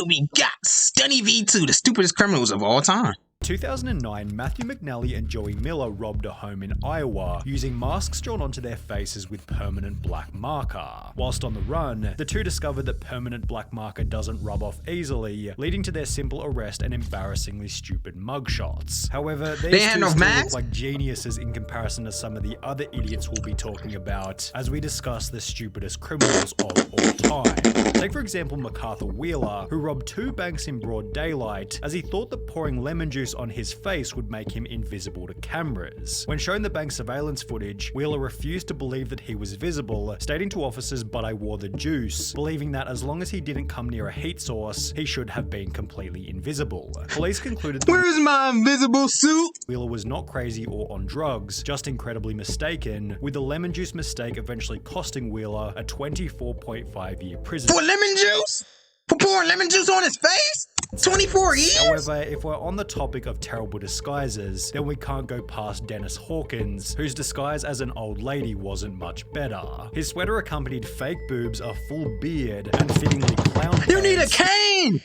We got Stunny V2, the stupidest criminals of all time. 2009, Matthew McNally and Joey Miller robbed a home in Iowa using masks drawn onto their faces with permanent black marker. Whilst on the run, the two discovered that permanent black marker doesn't rub off easily, leading to their simple arrest and embarrassingly stupid mugshots. However, these two still look like geniuses in comparison to some of the other idiots we'll be talking about as we discuss the stupidest criminals of all time. Take for example MacArthur Wheeler, who robbed two banks in broad daylight as he thought that pouring lemon juice on his face would make him invisible to cameras. When shown the bank surveillance footage, Wheeler refused to believe that he was visible, stating to officers, "But I wore the juice," believing that as long as he didn't come near a heat source, he should have been completely invisible. Police concluded that "Where's my invisible suit?" Wheeler was not crazy or on drugs, just incredibly mistaken, with the lemon juice mistake eventually costing Wheeler a 24.5-year prison. For lemon juice? For pouring lemon juice on his face? 24 years? However, if we're on the topic of terrible disguises, then we can't go past Dennis Hawkins, whose disguise as an old lady wasn't much better. His sweater accompanied fake boobs, a full beard, and fittingly clown You need a cane!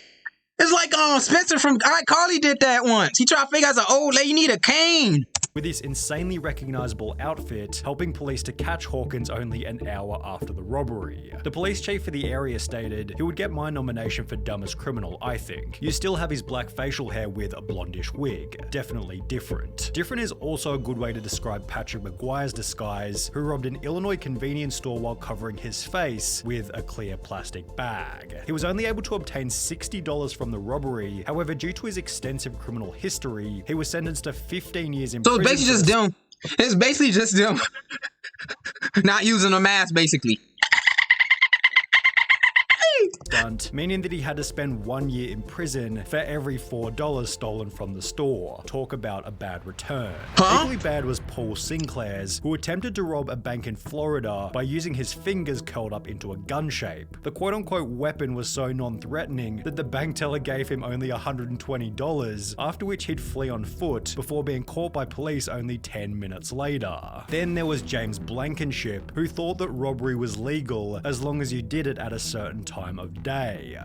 It's like Spencer from iCarly did that once. He tried to figure out as an old lady, you need a cane. With this insanely recognizable outfit, helping police to catch Hawkins only an hour after the robbery. The police chief for the area stated, "He would get my nomination for dumbest criminal, I think. You still have his black facial hair with a blondish wig. Definitely different." Different is also a good way to describe Patrick McGuire's disguise, who robbed an Illinois convenience store while covering his face with a clear plastic bag. He was only able to obtain $60 from the robbery. However, due to his extensive criminal history, he was sentenced to 15 years in prison. So it's basically just them not using a mask, basically. Meaning that he had to spend 1 year in prison for every $4 stolen from the store. Talk about a bad return. Equally bad was Paul Sinclair's, who attempted to rob a bank in Florida by using his fingers curled up into a gun shape. The quote-unquote weapon was so non-threatening that the bank teller gave him only $120, after which he'd flee on foot before being caught by police only 10 minutes later. Then there was James Blankenship, who thought that robbery was legal as long as you did it at a certain time of day.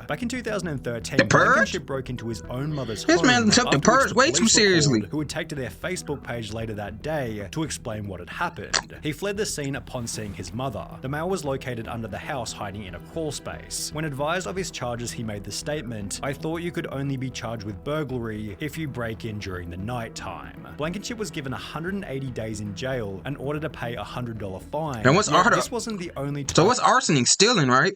Back in 2013, Blankenship broke into his own mother's home. This man took the purge way too seriously. Who would take to their Facebook page later that day to explain what had happened. He fled the scene upon seeing his mother. The male was located under the house hiding in a crawl space. When advised of his charges, he made the statement, "I thought you could only be charged with burglary if you break in during the night time." Blankenship was given 180 days in jail and ordered to pay a $100 fine. And this wasn't the only time. So what's arsoning? Stealing, right?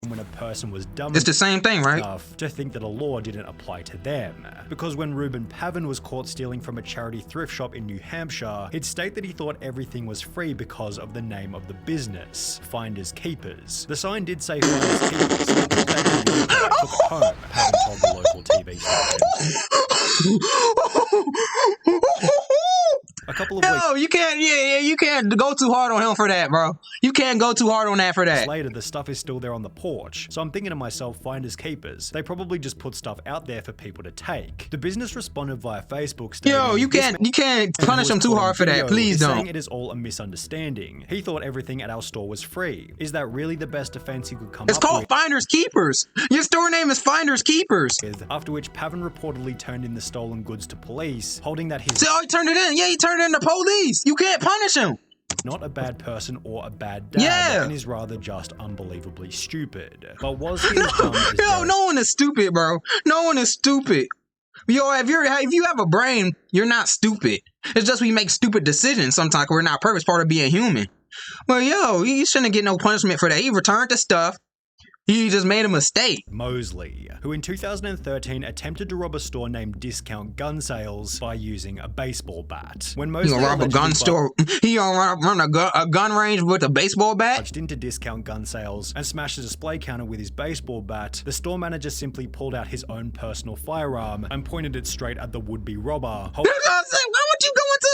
When a person was dumb it's the same thing, right? enough to think that a law didn't apply to them. Because when Reuben Pavin was caught stealing from a charity thrift shop in New Hampshire, he'd state that he thought everything was free because of the name of the business, Finders Keepers. The sign did say Finders Keepers, and took it home, Pavin told the local TV station. A couple of weeks you can't go too hard on him for that, bro. You can't go too hard on that for that. Later, the stuff is still there on the porch. So I'm thinking to myself, finders keepers. They probably just put stuff out there for people to take. The business responded via Facebook stating, you can't punish him too hard for that. Please don't. Saying it is all a misunderstanding. He thought everything at our store was free. Is that really the best defense you could come up with? It's called Finders Keepers. Your store name is Finders Keepers. After which Pavin reportedly turned in the stolen goods to police, holding that his... So he turned it in. Yeah, he turned it in to police. You can't punish him. Not a bad person or a bad dad, and is rather just unbelievably stupid. But was he as dumb as no one is stupid, bro. No one is stupid. Yo, if you have a brain, you're not stupid. It's just we make stupid decisions sometimes. We're not perfect. It's part of being human. Well, you shouldn't get no punishment for that. He returned the stuff. He just made a mistake. Mosley, who in 2013 attempted to rob a store named Discount Gun Sales by using a baseball bat. When Mosley gonna rob a gun store? He gonna run a gun range with a baseball bat? Barged into Discount Gun Sales and smashed a display counter with his baseball bat, the store manager simply pulled out his own personal firearm and pointed it straight at the would-be robber. Why would you go into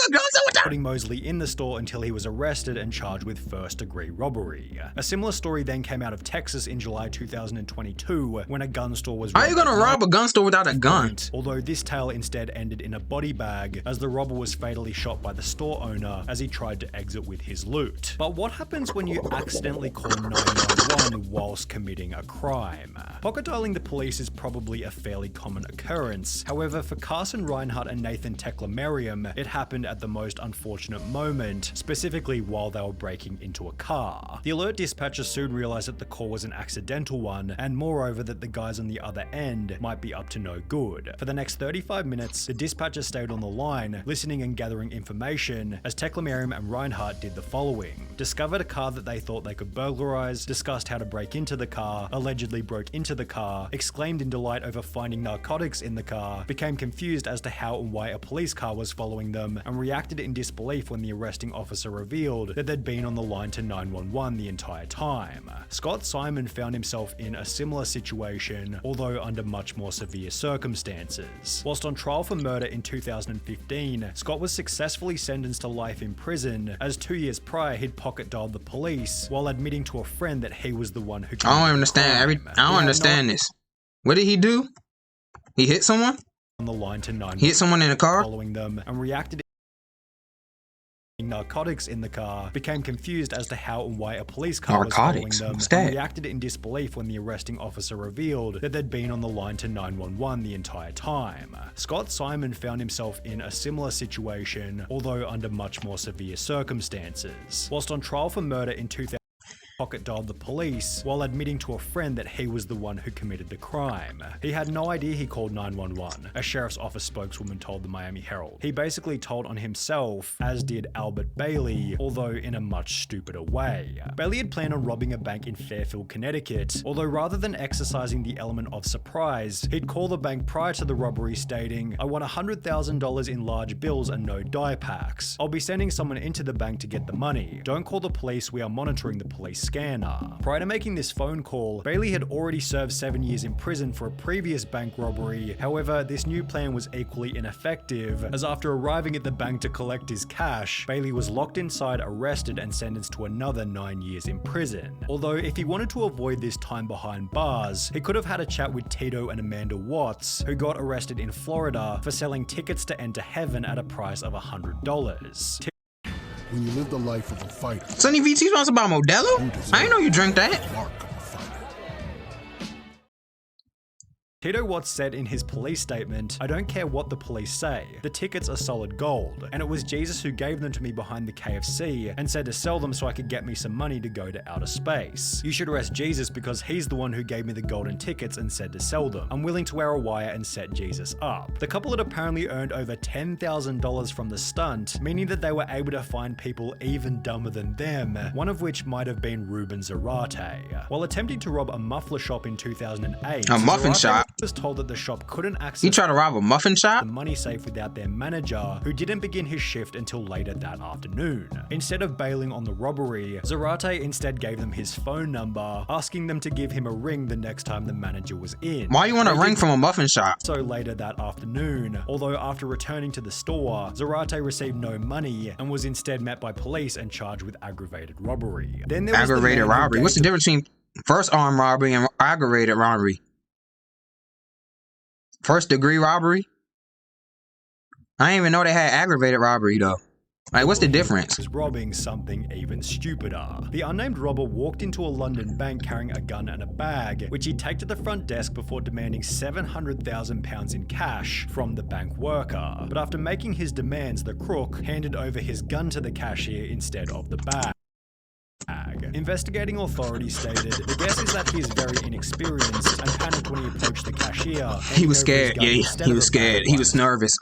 putting Mosley in the store until he was arrested and charged with first-degree robbery. A similar story then came out of Texas in July 2022 when a gun store was robbed. How are you gonna rob a gun store without a gun? Although this tale instead ended in a body bag, as the robber was fatally shot by the store owner as he tried to exit with his loot. But what happens when you accidentally call 911 whilst committing a crime? Pocket dialing the police is probably a fairly common occurrence. However, for Carson Reinhardt and Nathan Teklemariam, it happened at the most unfortunate moment, specifically while they were breaking into a car. The alert dispatcher soon realized that the call was an accidental one, and moreover that the guys on the other end might be up to no good. For the next 35 minutes, the dispatcher stayed on the line, listening and gathering information, as Teklemariam and Reinhardt did the following. Discovered a car that they thought they could burglarize, discussed how to break into the car, allegedly broke into the car, exclaimed in delight over finding narcotics in the car, became confused as to how and why a police car was following them, and reacted in disbelief when the arresting officer revealed that they'd been on the line to 911 the entire time. Scott Simon found himself in a similar situation, although under much more severe circumstances. Whilst on trial for murder in 2015, Scott was successfully sentenced to life in prison, as 2 years prior he'd pocket dialed the police while admitting to a friend that he was the one who I don't understand this. What did he do? He hit someone? On the line to 911. He hit someone in a car? Following them and reacted narcotics in the car, became confused as to how and why a police car was following them, and reacted in disbelief when the arresting officer revealed that they'd been on the line to 911 the entire time. Scott Simon found himself in a similar situation, although under much more severe circumstances. Whilst on trial for murder in 2000, pocket dialed the police while admitting to a friend that he was the one who committed the crime. He had no idea he called 911, a sheriff's office spokeswoman told the Miami Herald. He basically told on himself, as did Albert Bailey, although in a much stupider way. Bailey had planned on robbing a bank in Fairfield, Connecticut, although rather than exercising the element of surprise, he'd call the bank prior to the robbery stating, "I want $100,000 in large bills and no die packs. I'll be sending someone into the bank to get the money. Don't call the police, we are monitoring the police scanner." Prior to making this phone call, Bailey had already served 7 years in prison for a previous bank robbery. However, this new plan was equally ineffective, as after arriving at the bank to collect his cash, Bailey was locked inside, arrested, and sentenced to another 9 years in prison. Although, if he wanted to avoid this time behind bars, he could have had a chat with Tito and Amanda Watts, who got arrested in Florida for selling tickets to enter heaven at a price of $100. When you live the life of a fighter, Sonny VT sponsored by Modelo? I didn't know you drink that. mark of a fighter. Tito Watts said in his police statement, "I don't care what the police say. The tickets are solid gold. And it was Jesus who gave them to me behind the KFC and said to sell them so I could get me some money to go to outer space. You should arrest Jesus because he's the one who gave me the golden tickets and said to sell them. I'm willing to wear a wire and set Jesus up." The couple had apparently earned over $10,000 from the stunt, meaning that they were able to find people even dumber than them, one of which might have been Ruben Zarate. While attempting to rob a muffler shop in 2008, A muffin Zarate shop? was told that the shop couldn't access He tried to rob a muffin shop? the money safe without their manager, who didn't begin his shift until later that afternoon. Instead of bailing on the robbery, Zarate instead gave them his phone number, asking them to give him a ring the next time the manager was in. Why you want a ring from a muffin shop? So later that afternoon, although after returning to the store, Zarate received no money and was instead met by police and charged with aggravated robbery. Then there was the Aggravated man who robbery. gave What's the difference between first armed robbery and aggravated robbery? First degree robbery? I didn't even know they had aggravated robbery though. Like, what's the difference? Was robbing something even stupider. The unnamed robber walked into a London bank carrying a gun and a bag, which he'd take to the front desk before demanding £700,000 in cash from the bank worker. But after making his demands, the crook handed over his gun to the cashier instead of the bag. Investigating authorities stated, the guess is that he is very inexperienced and panicked when he approached the cashier. He was scared. Yeah, he was scared. He was nervous.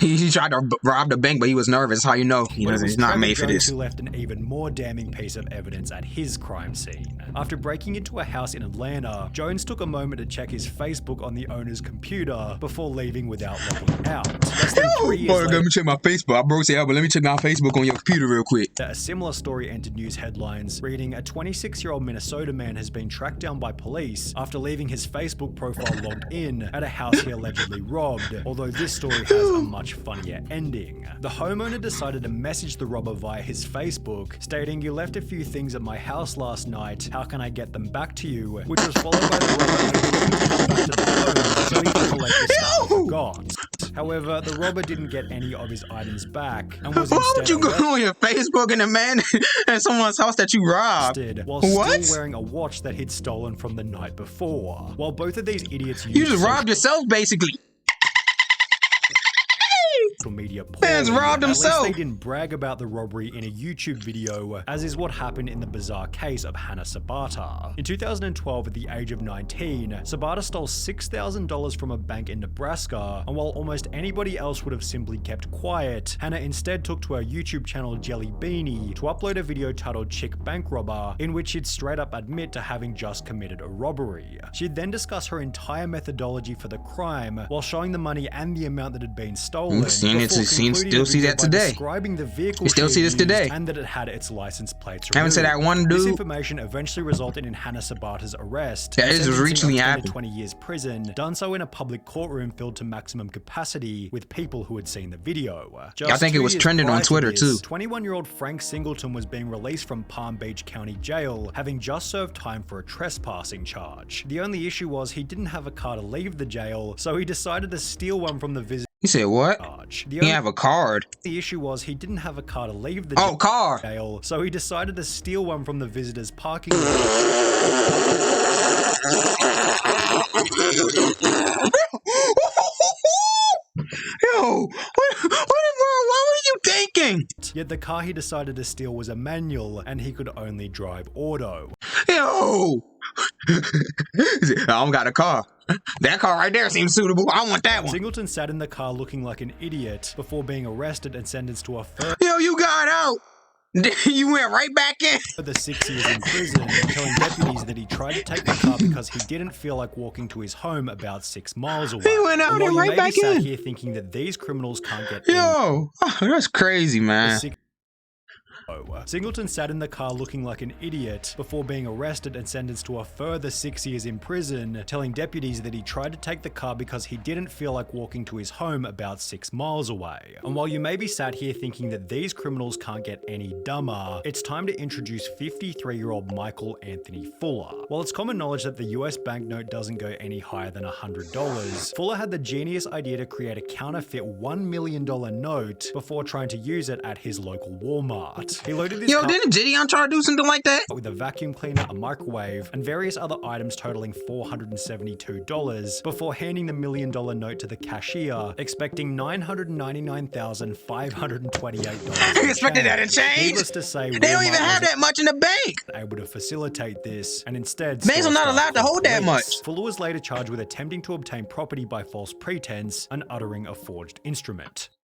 He tried to rob the bank, but he was nervous. That's how you know he's not made for this. Who left an even more damning piece of evidence at his crime scene. After breaking into a house in Atlanta, Jones took a moment to check his Facebook on the owner's computer before leaving without logging out. Less than 3 years later, let me check my Facebook. I broke it out, but let me check my Facebook on your computer real quick. A similar story entered news headlines, reading a 26-year-old Minnesota man has been tracked down by police after leaving his Facebook profile logged in at a house he allegedly robbed, although this story has has a much funnier ending. The homeowner decided to message the robber via his Facebook, stating, "You left a few things at my house last night. How can I get them back to you?" Which was followed by the robber agreeing to come back to the home so he could collect the stuff he forgot. However, the robber didn't get any of his items back and was Why would instead you go on your Facebook and a man in someone's house that you robbed? while What? still wearing a watch that he'd stolen from the night before. While both of these idiots You just robbed yourself, basically. media poorly, Man's robbed at least himself. they didn't brag about the robbery in a YouTube video, as is what happened in the bizarre case of Hannah Sabata. In 2012, at the age of 19, Sabata stole $6,000 from a bank in Nebraska, and while almost anybody else would have simply kept quiet, Hannah instead took to her YouTube channel Jelly Beanie to upload a video titled Chick Bank Robber, in which she'd straight up admit to having just committed a robbery. She'd then discuss her entire methodology for the crime, while showing the money and the amount that had been stolen. Still see that today. Describing the vehicle You still see this today. and that it had its license plates Haven't said that one This dude. information eventually resulted in Hannah Sabata's arrest. That and is sentencing recently of 10 happened. to 20 years prison, done so in a public courtroom filled to maximum capacity with people who had seen the video. I think it was trending on Twitter, too. 21-year-old Frank Singleton was being released from Palm Beach County Jail, having just served time for a trespassing charge. The only issue was he didn't have a car to leave the jail, so he decided to steal one from the visitor. He said what? The He have a card. issue was he didn't have a car to leave the car. jail, so he decided to steal one from the visitors' parking lot. Yo, what were you thinking? Yet the car he decided to steal was a manual, and he could only drive auto. Yo, I don't got a car. That car right there seems suitable. I want that one. Singleton sat in the car looking like an idiot before being arrested and sentenced to a Yo, you got out. You went right back in. further 6 years in prison, telling deputies that he tried to take the car because he didn't feel like walking to his home about 6 miles away. He went out And while and you right may back be sat in. here thinking that these criminals can't get any Yo, that's crazy, man. Singleton sat in the car looking like an idiot before being arrested and sentenced to a further 6 years in prison, telling deputies that he tried to take the car because he didn't feel like walking to his home about 6 miles away. And while you may be sat here thinking that these criminals can't get any dumber, it's time to introduce 53-year-old Michael Anthony Fuller. While it's common knowledge that the US banknote doesn't go any higher than $100, Fuller had the genius idea to create a counterfeit $1 million note before trying to use it at his local Walmart. He loaded this Yo, car didn't Gideon try to do something like that? with a vacuum cleaner, a microwave, and various other items totaling $472 before handing the $1 million note to the cashier, expecting $999,528. He expected that to change. Needless to say, They don't even have that much in the bank. able to facilitate this, and instead Banks are not store allowed to stuff hold that police. much. Fuller was later charged with attempting to obtain property by false pretense and uttering a forged instrument.